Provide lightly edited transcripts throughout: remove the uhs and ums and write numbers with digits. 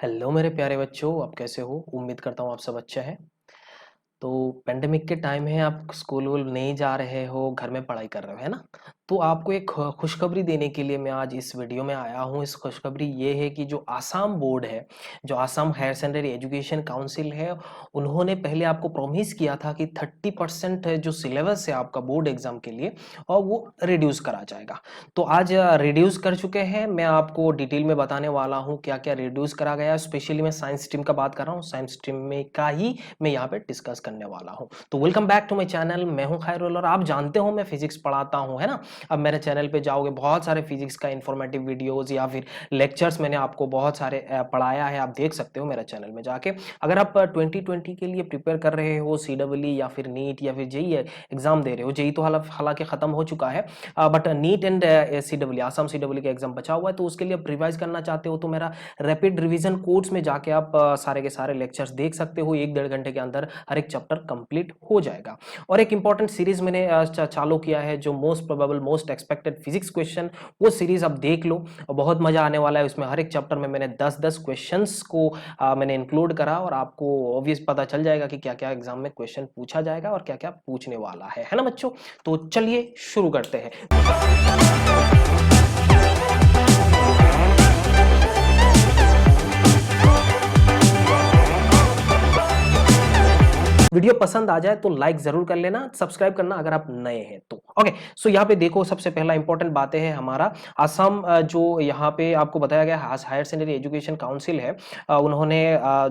Hello मेरे प्यारे बच्चों, आप कैसे हो? उम्मीद करता हूँ आप सब अच्छे हैं। तो पैंडेमिक के टाइम है, आप स्कूल वूल नहीं जा रहे हो, घर में पढ़ाई कर रहे हो, है ना? तो आपको एक खुशखबरी देने के लिए मैं आज इस वीडियो में आया हूँ। इस खुशखबरी ये है कि जो आसाम बोर्ड है, जो Assam higher secondary education council है, उन्होंने पहले आपको प्रॉमिस किया था कि 30% जो सिलेबस है आपका बोर्ड एग्जाम के लिए, और वो रिड्यूस करा जाएगा। तो आज रिड्यूस कर चुके हैं। मैं आपको डिटेल में बताने वाला हूँ क्या क्या रिड्यूस करा गया है। स्पेशली मैं साइंस स्ट्रीम का बात कर रहा हूँ, साइंस स्ट्रीम में का ही मैं यहाँ पे डिस्कस करने वाला हूँ। तो welcome back to my channel, मैं हूँ खैरुल और आप जानते हो मैं फिजिक्स पढ़ाता हूँ, है ना? अब मेरे चैनल पे जाओगे, बहुत सारे फिजिक्स का इंफॉर्मेटिव वीडियोस या फिर लेक्चर्स मैंने आपको बहुत सारे पढ़ाया है, आप देख सकते हो मेरे चैनल में जाके। अगर आप 2020 के लिए प्रिपेयर कर रहे हो, CEE या फिर नीट या फिर जेई एग्जाम दे रहे हो, जेई तो हालांकि खत्म हो चुका है, but neat and CEE Assam CEE का एग्जाम बचा हुआ है, तो उसके लिए आप रिवाइज करना चाहते हो तो मेरा रैपिड रिवीजन कोर्स में जाके आप सारे के सारे लेक्चर्स देख सकते हो। 1-1.5 घंटे के अंदर हर एक चैप्टर कंप्लीट हो जाएगा। और एक इंपॉर्टेंट सीरीज मैंने चालू किया है, जो most probable most expected physics question, वो सीरीज आप देख लो और बहुत मजा आने वाला है। उसमें हर एक चैप्टर में मैंने 10-10 क्वेश्चंस को मैंने इंक्लूड करा और आपको ऑब्वियस पता चल जाएगा कि क्या क्या एग्जाम में क्वेश्चन पूछा जाएगा और क्या क्या पूछने वाला है ना बच्चों? तो चलिए शुरू करते हैं। वीडियो पसंद आ जाए तो लाइक जरूर कर लेना, सब्सक्राइब करना अगर आप नए हैं तो। ओके, सो यहाँ पे देखो, सबसे पहला इंपॉर्टेंट बातें है हमारा असम, जो यहाँ पे आपको बताया गया हायर सेकेंडरी एजुकेशन काउंसिल है, उन्होंने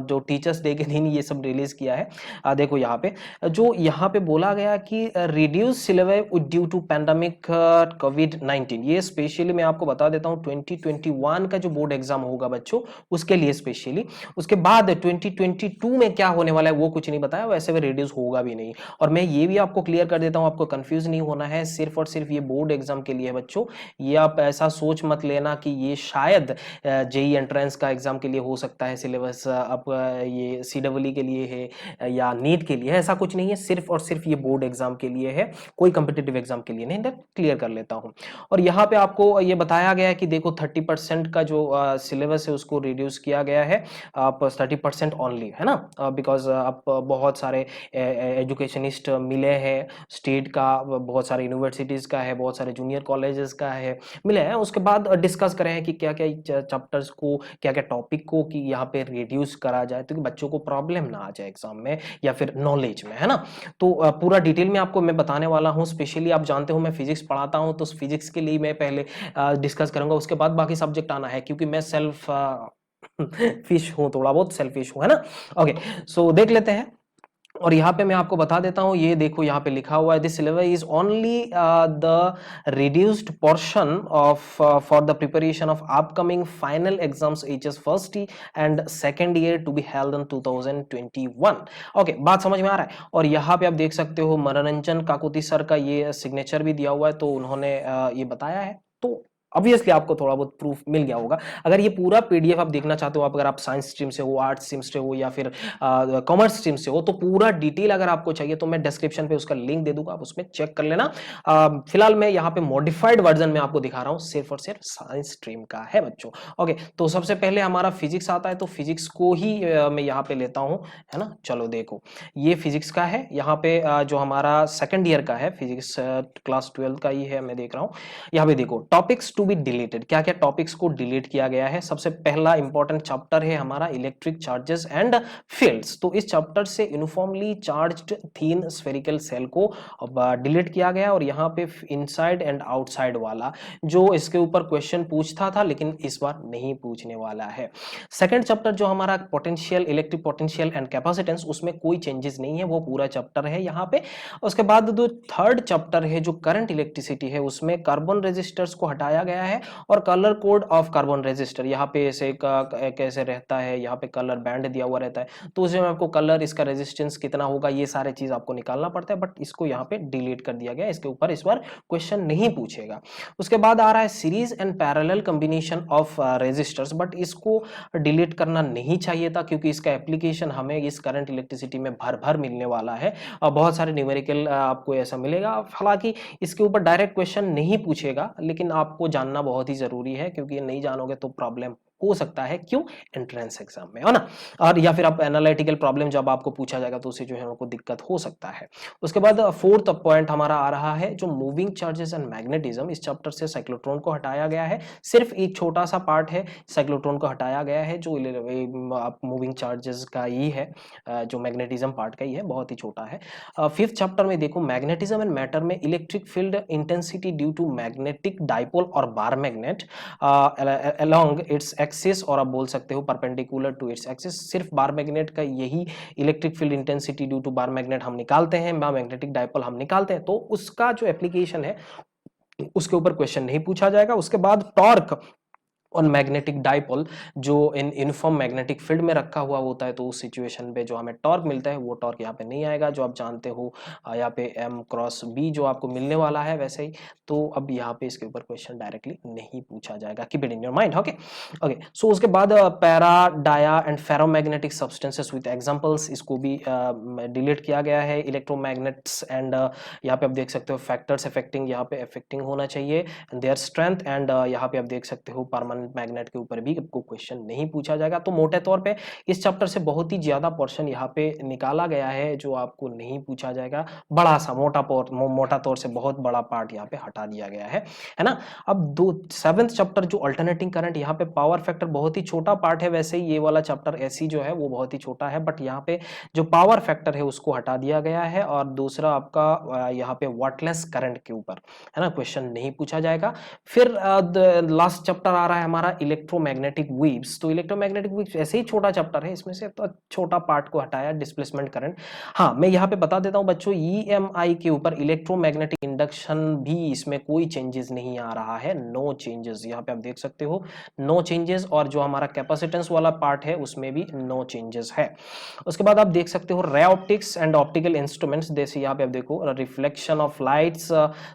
जो टीचर्स डे के दिन ये सब रिलीज किया है। देखो यहाँ पे जो यहाँ पे बोला गया कि reduce syllabus due to pandemic कोविड-19, ये स्पेशली मैं आपको बता देता हूँ 2021 का जो बोर्ड एग्जाम होगा बच्चों, उसके लिए स्पेशली। उसके बाद 2022 में क्या होने वाला है वो कुछ नहीं बताया, वैसे भी रिड्यूस होगा भी नहीं। और मैं ये भी आपको क्लियर कर देता हूं, आपको कंफ्यूज नहीं होना है, सिर्फ और सिर्फ ये बोर्ड एग्जाम के लिए है बच्चों। ये आप ऐसा सोच मत लेना कि ये शायद जेई एंट्रेंस का एग्जाम के लिए हो सकता है सिलेबस, अब ये CEE के लिए है या नीट के लिए है, ऐसा कुछ नहीं है। सिर्फ और सिर्फ ये बोर्ड एग्जाम के लिए है, कोई कंपिटेटिव एग्जाम के लिए नहीं। क्लियर कर लेता हूँ। और यहाँ पे आपको ये बताया गया है कि देखो 30% का जो सिलेबस है उसको रिड्यूस किया गया है, आप 30% ओनली, है ना? बिकॉज आप बहुत सारे एजुकेशनिस्ट मिले हैं, स्टेट का बहुत सारे यूनिवर्सिटीज का है, बहुत सारे जूनियर कॉलेजेस का है, मिले हैं। उसके बाद डिस्कस करें हैं कि क्या क्या चैप्टर्स को, क्या क्या टॉपिक को कि यहाँ पे रिड्यूस करा जाए ताकि बच्चों को प्रॉब्लम ना आ जाए एग्जाम में या फिर नॉलेज में, है ना? तो पूरा डिटेल में आपको मैं बताने वाला हूँ। स्पेशली आप जानते हो मैं फिजिक्स पढ़ाता हूँ, तो फिजिक्स के लिए मैं पहले डिस्कस करूंगा, उसके बाद बाकी सब्जेक्ट आना है, क्योंकि मैं सेल्फ फिश हूं, थोड़ा बहुत सेल्फिश हूं, है ना? ओके, सो देख लेते हैं। और यहाँ पे मैं आपको बता देता हूँ, ये देखो यहाँ पे लिखा हुआ है, this syllabus is only the reduced portion of for the preparation of upcoming final exams HS first and second year to be held in 2021। Okay, बात समझ में आ रहा है? और यहाँ पे आप देख सकते हो मनोरंजन काकोती सर का ये सिग्नेचर भी दिया हुआ है, तो उन्होंने ये बताया है। तो ऑब्वियसली आपको थोड़ा बहुत प्रूफ मिल गया होगा। अगर ये पूरा PDF आप देखना चाहते हो, आप अगर आप साइंस स्ट्रीम से हो, आर्ट्स स्ट्रीम से हो या फिर कॉमर्स स्ट्रीम से हो, तो पूरा डिटेल अगर आपको चाहिए तो मैं डिस्क्रिप्शन पे उसका लिंक दे दूंगा, आप उसमें चेक कर लेना। फिलहाल मैं यहाँ पे मॉडिफाइड वर्जन में आपको दिखा रहा हूँ, सिर्फ और सिर्फ साइंस स्ट्रीम का है बच्चों। ओके, तो सबसे पहले हमारा फिजिक्स आता है, तो फिजिक्स को ही मैं यहाँ पे लेता हूँ, है ना? चलो देखो, ये फिजिक्स का है, यहाँ पे जो हमारा सेकेंड ईयर का है फिजिक्स, क्लास 12 का ही है, मैं देख रहा हूँ। यहाँ पे देखो टॉपिक्स टू बी डिलीटेड, क्या क्या टॉपिक्स को डिलीट किया गया है। सबसे पहला इंपॉर्टेंट चैप्टर है हमारा इलेक्ट्रिक चार्जेस एंड फील्ड्स, तो इस चैप्टर से यूनिफॉर्मली चार्ज्ड थीन स्फेरिकल सेल को डिलीट किया गया। और यहाँ पे इनसाइड एंड आउटसाइड वाला, जो इसके ऊपर क्वेश्चन पूछता था लेकिन इस बार नहीं पूछने वाला है। सेकंड चैप्टर जो हमारा potential, electric potential and capacitance, उसमें कोई चेंजेस नहीं है, वो पूरा चैप्टर है यहाँ पे। उसके बाद जो थर्ड चैप्टर है जो करंट इलेक्ट्रिसिटी है, उसमें कार्बन रेजिस्टर्स को हटाया गया है और colour code of carbon resistor, यहाँ पे ऐसे कैसे रहता है, यहाँ पे कलर बैंड दिया हुआ रहता है, तो उसमें आपको कलर, इसका रेजिस्टेंस कितना होगा, ये सारे चीज आपको निकालना पड़ता है, बट इसको यहाँ पे डिलीट कर दिया गया, इसके ऊपर इस बार क्वेश्चन नहीं पूछेगा। उसके बाद आ रहा है series and parallel combination of resistors, but इसको डिलीट करना नहीं चाहिए था, क्योंकि इसका एप्लीकेशन हमें इस करंट इलेक्ट्रिसिटी में भर भर मिलने वाला है और बहुत सारे न्यूमेरिकल आपको ऐसा मिलेगा। हालांकि इसके ऊपर डायरेक्ट क्वेश्चन नहीं पूछेगा, लेकिन आपको जानना बहुत ही जरूरी है, क्योंकि नहीं जानोगे तो प्रॉब्लम हो सकता है, क्यों? एंट्रेंस एग्जाम में, है ना? और या फिर आप एनालिटिकल प्रॉब्लम जब आपको पूछा जाएगा तो उससे जो है आपको दिक्कत हो सकता है। उसके बाद फोर्थ पॉइंट हमारा आ रहा है जो मूविंग चार्जेस एंड मैग्नेटिज्म, इस चैप्टर से साइक्लोट्रॉन को हटाया गया है, सिर्फ एक छोटा सा पार्ट है साइक्लोट्रॉन को हटाया गया है जो आप मूविंग चार्जेस का ही है, जो मैग्नेटिज्म पार्ट का ही है, बहुत ही छोटा है। फिफ्थ चैप्टर में देखो मैग्नेटिज्म एंड मैटर में electric field intensity due to magnetic dipole और bar magnet along its axis, और आप बोल सकते हो परपेंडिकुलर टू इट्स एक्सिस। सिर्फ बार मैग्नेट का यही electric field intensity due to bar magnet हम निकालते हैं, मैग्नेटिक डाइपोल हम निकालते हैं, तो उसका जो एप्लीकेशन है उसके ऊपर क्वेश्चन नहीं पूछा जाएगा। उसके बाद टॉर्क और मैग्नेटिक डाइपोल जो इन यूनिफॉर्म मैग्नेटिक फील्ड में रखा हुआ होता है, तो उस सिचुएशन पे जो हमें टॉर्क मिलता है वो टॉर्क यहाँ पे नहीं आएगा, जो आप जानते हो यहाँ पे M क्रॉस B जो आपको मिलने वाला है वैसे ही। तो अब यहाँ पे इसके ऊपर क्वेश्चन डायरेक्टली नहीं पूछा जाएगा, keep it in your mind. Okay okay, so उसके बाद para dia and ferromagnetic substances with examples, इसको भी डिलीट किया गया है। इलेक्ट्रोमैग्नेट्स एंड यहाँ पे आप देख सकते हो फैक्टर्स अफेक्टिंग, यहाँ पे अफेक्टिंग होना चाहिए देयर स्ट्रेंथ, एंड यहाँ पे आप देख सकते हो परमानेंट मैग्नेट के ऊपर भी आपको क्वेश्चन नहीं पूछा जाएगा। तो मोटे तौर पे इस चैप्टर से बहुत ही ज्यादा पोर्शन यहाँ पे निकाला गया है जो आपको नहीं पूछा जाएगा, बड़ा सा मोटा तौर से बहुत बड़ा पार्ट यहाँ पे हटा दिया गया है ना। अब दो सेवेंथ चैप्टर जो अल्टरनेटिंग करंट, यहाँ पे पावर फैक्टर बहुत ही छोटा पार्ट है, वैसे ही ये वाला चैप्टर एसी जो है वो बहुत ही छोटा है, बट यहाँ पे जो पावर फैक्टर है उसको हटा दिया गया है। और दूसरा आपका यहाँ पे वाटलेस करंट के ऊपर, है ना, क्वेश्चन नहीं पूछा जाएगा। फिर लास्ट चैप्टर आ रहा है हमारा इलेक्ट्रोमैग्नेटिक वेव्स। तो इलेक्ट्रोमैग्नेटिक वेव्स ऐसे ही छोटा चैप्टर है, इसमें से तो छोटा पार्ट को हटाया, डिस्प्लेसमेंट करंट। हाँ, मैं यहाँ पे बता देता हूँ बच्चों, EMI के ऊपर इलेक्ट्रोमैग्नेटिक इंडक्शन भी इसमें कोई चेंजेस नहीं आ रहा है, नो चेंजेस, यहाँ पे आप देख सकते हो नो चेंजेस। और जो हमारा कैपेसिटेंस वाला पार्ट है उसमें भी नो चेंजेस है। उसके बाद आप देख सकते हो ray optics and optical instruments, जैसे यहाँ पे आप देखो reflection of lights,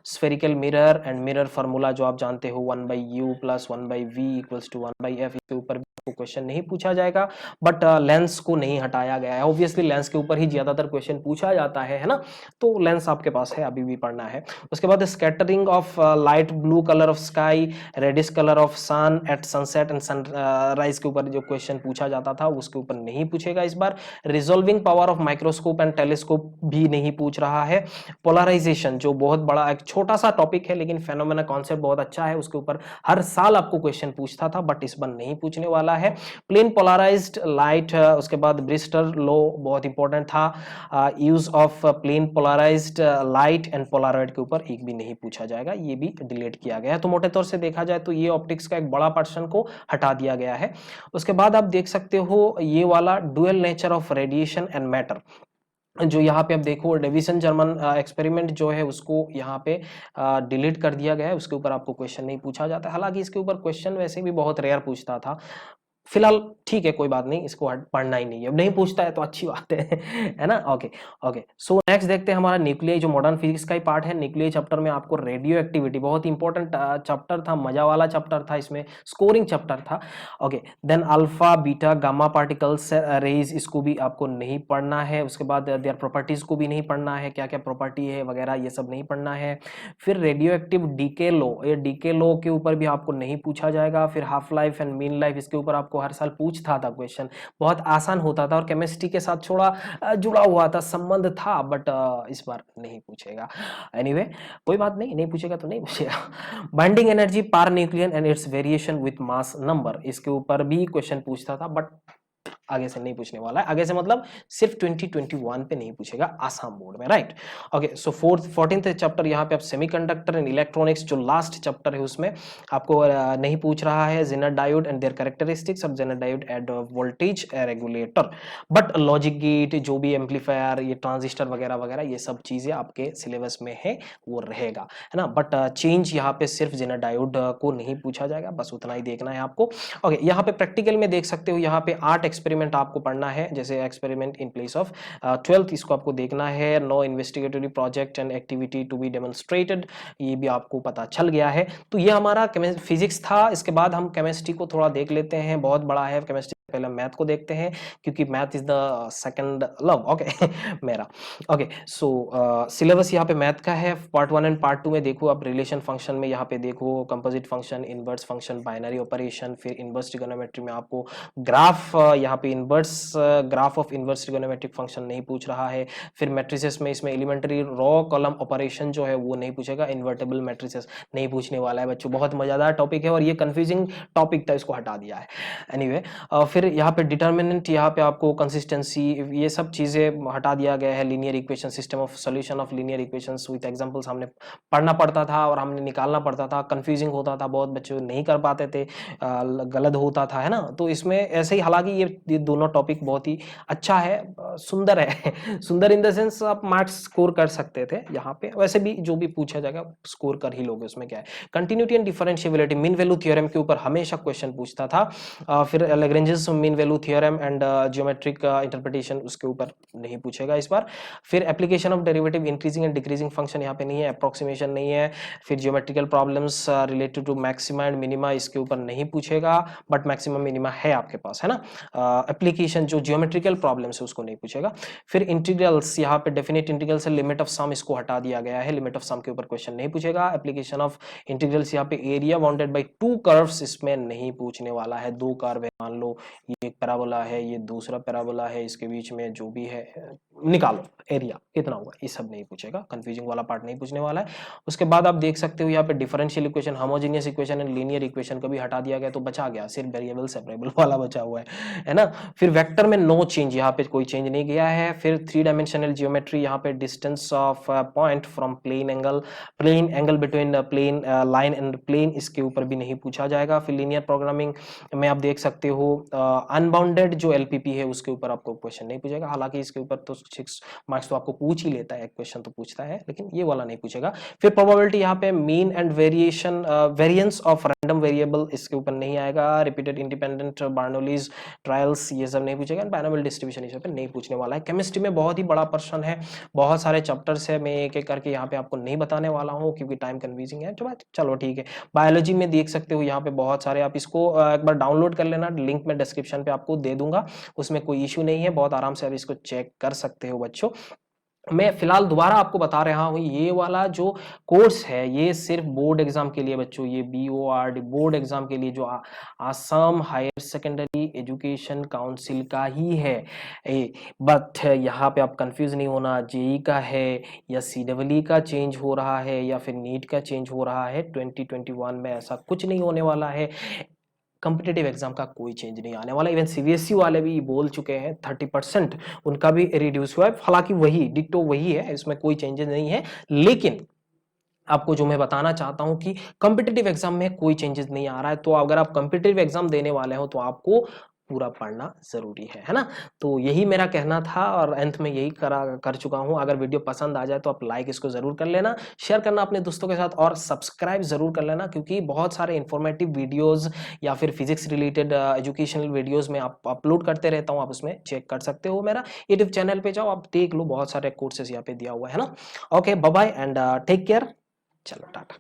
spherical mirror and mirror formula जो आप जानते हो 1/u + 1/v = 1/f, इसके ऊपर क्वेश्चन नहीं पूछा जाएगा। बट लेंस को नहीं हटाया गया है, ऑब्वियसली लेंस के ऊपर ही ज्यादातर क्वेश्चन पूछा जाता है ना, तो लेंस आपके पास है, अभी भी पढ़ना है। उसके बाद scattering of light, blue colour of sky, reddish colour of sun at sunset and sunrise के ऊपर जो क्वेश्चन पूछा जाता था उसके ऊपर नहीं पूछेगा इस बार। Resolving power of microscope and telescope भी नहीं पूछ रहा है। पोलराइजेशन जो बहुत बड़ा एक छोटा सा टॉपिक है लेकिन फेनोमेना कॉन्सेप्ट बहुत अच्छा है, उसके ऊपर हर साल आपको क्वेश्चन पूछता था, बट इस बार नहीं पूछने वाला है। प्लेन पोलराइज्ड लाइट, उसके बाद ब्रिस्टर लॉ बहुत इंपॉर्टेंट था, use of plane polarised light and polaroid के ऊपर एक भी नहीं पूछा जाएगा, ये भी डिलीट किया गया है। तो मोटे तौर से देखा जाए तो ये ऑप्टिक्स का एक बड़ा पर्सन को हटा दिया गया है। उसके बाद आप देख सकते हो ये वाला dual nature of radiation and matter, जो यहाँ पे आप देखो डेविसन जर्मन एक्सपेरिमेंट जो है उसको यहाँ पे डिलीट कर दिया गया है, उसके ऊपर आपको क्वेश्चन नहीं पूछा जाता। हालांकि इसके ऊपर क्वेश्चन वैसे भी बहुत रेयर पूछता था, फिलहाल ठीक है, कोई बात नहीं, इसको पढ़ना ही नहीं है, अब नहीं पूछता है तो अच्छी बात है ना। ओके ओके, सो नेक्स्ट देखते हैं हमारा न्यूक्लियर, जो मॉडर्न फिजिक्स का ही पार्ट है। न्यूक्लियर चैप्टर में आपको रेडियो एक्टिविटी, बहुत इंपॉर्टेंट चैप्टर था, मजा वाला चैप्टर था, इसमें स्कोरिंग चैप्टर था। Okay, then alpha beta gamma particles rays, इसको भी आपको नहीं पढ़ना है। उसके बाद देयर प्रॉपर्टीज को भी नहीं पढ़ना है, क्या क्या प्रॉपर्टी है वगैरह ये सब नहीं पढ़ना है। फिर रेडियो एक्टिव डीके लॉ, ये डीके लॉ के ऊपर भी आपको नहीं पूछा जाएगा। फिर half life and mean life, इसके ऊपर आपको हर साल पूछता था क्वेश्चन, बहुत आसान होता था और केमिस्ट्री के साथ थोड़ा जुड़ा हुआ था, संबंध था, बट इस बार नहीं पूछेगा। एनीवे कोई बात नहीं, नहीं पूछेगा तो नहीं पूछेगा। Binding energy per nucleon and its variation with mass number, इसके ऊपर भी क्वेश्चन पूछता था, बट आगे से नहीं पूछने वाला है। आगे से मतलब सिर्फ 2021 पे नहीं पूछेगा आसाम बोर्ड में, right. Okay, so 14th chapter यहाँ पे आप सेमीकंडक्टर एंड इलेक्ट्रॉनिक्स जो लास्ट चैप्टर है उसमें आपको नहीं पूछ रहा है zener diode and their characteristics of zener diode at voltage regulator, but logic gate जो भी एम्पलीफायर, ये ट्रांजिस्टर वगैरह वगैरह ये सब चीजें आपके सिलेबस में है, वो रहेगा, है ना। बट चेंज यहाँ पे सिर्फ जेनर डायोड को नहीं पूछा जाएगा, बस उतना ही देखना है आपको। ओके, यहाँ पे प्रैक्टिकल में देख सकते हो, यहाँ पे 8 एक्सपेरिमेंट आपको पढ़ना है, जैसे experiment in place of 12th, इसको आपको देखना है। No investigatory project and activity to be demonstrated, ये भी आपको पता चल गया है। तो ये हमारा फिजिक्स था। इसके बाद हम केमिस्ट्री को थोड़ा देख लेते हैं, बहुत बड़ा है केमिस्ट्री पहले मैथ को देखते हैं क्योंकि math is the second love. Okay मेरा ओके। सो सिलेबस यहाँ पे मैथ का है। पार्ट 1 एंड पार्ट 2 में देखो आप रिलेशन फंक्शन में यहाँ पे देखो composite function, inverse function, binary operation, फिर इनवर्स ट्रिगोनोमेट्री में आपको ग्राफ, यहाँ पे inverse graph of inverse trigonometric function नहीं पूछ रहा है। फिर मैट्रिसेस में इसमें एलिमेंट्री रो कॉलम ऑपरेशन जो है वो नहीं पूछेगा, इन्वर्टेबल मैट्रिसेस नहीं पूछने वाला है बच्चों। बहुत मजेदार टॉपिक है और ये कंफ्यूजिंग टॉपिक था, इसको हटा दिया है। एनीवे फिर यहाँ पे डिटर्मिनेंट, यहाँ पे आपको कंसिस्टेंसी, ये सब चीजें हटा दिया गया है। Linear equation, system of solution of linear equations with examples हमने पढ़ना पड़ता था और हमने निकालना पड़ता था, कंफ्यूजिंग होता था, बहुत बच्चे नहीं कर पाते थे, गलत होता था, है ना। तो इसमें ऐसे ही, हालांकि ये दोनों टॉपिक बहुत ही अच्छा है, सुंदर है सुंदर इन द सेंस आप मार्क्स स्कोर कर सकते थे यहाँ पे। वैसे भी जो भी पूछा जाएगा स्कोर कर ही लोगे, उसमें क्या है। Continuity and differentiability, mean value theorem के ऊपर हमेशा क्वेश्चन पूछता था। फिर Lagrange's mean value theorem and geometric interpretation, उसके ऊपर नहीं पूछेगा इस बार। फिर application of derivative, increasing and decreasing function यहाँ पे नहीं है, अप्रोक्सीमेशन नहीं है। फिर geometrical problems related to maxima and minima, इसके ऊपर नहीं पूछेगा, बट मैक्सिमम मिनिमा है आपके पास, है ना। एप्लीकेशन जो ज्योमेट्रिकल प्रॉब्लम्स है उसको नहीं पूछेगा। फिर इंटीग्रल्स, यहाँ पे डेफिनेट इंटीग्रल से लिमिट ऑफ सम, इसको हटा दिया गया है, लिमिट ऑफ सम के ऊपर क्वेश्चन नहीं पूछेगा। एप्लीकेशन ऑफ इंटीग्रल्स, यहाँ पे area bounded by two curves, इसमें नहीं पूछने वाला है। दो कर्व है, मान लो ये एक पैराबोला है, ये दूसरा पैराबोला है, इसके बीच में जो भी है निकालो एरिया कितना हुआ, ये सब नहीं पूछेगा, कंफ्यूजिंग वाला पार्ट नहीं पूछने वाला है। उसके बाद आप देख सकते हो यहाँ पे differential equation, homogeneous equation and linear equation को भी हटा दिया गया, तो बचा गया सिर्फ वेरिएबल सेपरेबल वाला बचा हुआ है ना। फिर वेक्टर में नो चेंज, यहाँ पे कोई चेंज नहीं गया है। फिर 3 डायमेंशनल जियोमेट्री, यहाँ पे distance of point from plane angle between plane line and plane, इसके ऊपर भी नहीं पूछा जाएगा। फिर लीनियर प्रोग्रामिंग में आप देख सकते हो अनबाउंडेड जो एलपीपी है उसके ऊपर आपको क्वेश्चन नहीं पूछेगा, हालांकि इसके ऊपर तो 6 मार्क्स तो आपको पूछ ही लेता है, एक क्वेश्चन तो पूछता है, लेकिन ये वाला नहीं पूछेगा। फिर प्रोबेबिलिटी, यहाँ पे mean and variance of random variable, इसके ऊपर नहीं आएगा। रिपीटेड इंडिपेंडेंट बर्नौलीज ट्रायल्स, ये सब नहीं पूछेगा। बाइनोमियल डिस्ट्रीब्यूशन इस पे नहीं पूछने वाला है। केमिस्ट्री में बहुत ही बड़ा प्रश्न है, बहुत सारे चैप्टर्स है, मैं एक एक करके यहाँ पे आपको नहीं बताने वाला हूँ क्योंकि टाइम कन्फ्यूजिंग है। चलो ठीक है। बायोलॉजी में देख सकते हो यहाँ पे बहुत सारे, आप इसको एक बार डाउनलोड कर लेना, लिंक मैं डिस्क्रिप्शन पे आपको दे दूंगा, उसमें कोई इश्यू नहीं है, बहुत आराम से आप इसको चेक कर सकते हो बच्चों। मैं फिलहाल दोबारा आपको बता रहा हूँ, ये वाला जो कोर्स है ये सिर्फ बोर्ड एग्जाम के लिए बच्चों, ये BORD बोर्ड एग्जाम के लिए, जो Assam higher secondary education council का ही है। बट यहाँ पे आप कंफ्यूज नहीं होना, जेई का है या CEE का चेंज हो रहा है या फिर नीट का चेंज हो रहा है। 2021 में ऐसा कुछ नहीं होने वाला है, कॉम्पिटेटिव एग्जाम का कोई चेंज नहीं आने वाला। इवन CBSE वाले भी बोल चुके हैं 30% उनका भी रिड्यूस हुआ है, हालांकि वही डिक्टो वही है, इसमें कोई चेंजेस नहीं है। लेकिन आपको जो मैं बताना चाहता हूं कि कॉम्पिटेटिव एग्जाम में कोई चेंजेस नहीं आ रहा है, तो अगर आप कॉम्पिटेटिव एग्जाम देने वाले हो तो आपको पूरा पढ़ना जरूरी है ना। तो यही मेरा कहना था और अंत में यही कर चुका हूं। अगर वीडियो पसंद आ जाए तो आप लाइक इसको जरूर कर लेना, शेयर करना अपने दोस्तों के साथ और सब्सक्राइब जरूर कर लेना, क्योंकि बहुत सारे इंफॉर्मेटिव वीडियोस या फिर फिजिक्स रिलेटेड एजुकेशनल वीडियोस में आप अपलोड करते रहता हूं, आप उसमें चेक कर सकते हो। मेरा यूट्यूब चैनल पे जाओ, आप देख लो, बहुत सारे कोर्सेज यहाँ पे दिया हुआ है ना। Okay, bye bye and take care, चलो टाटा।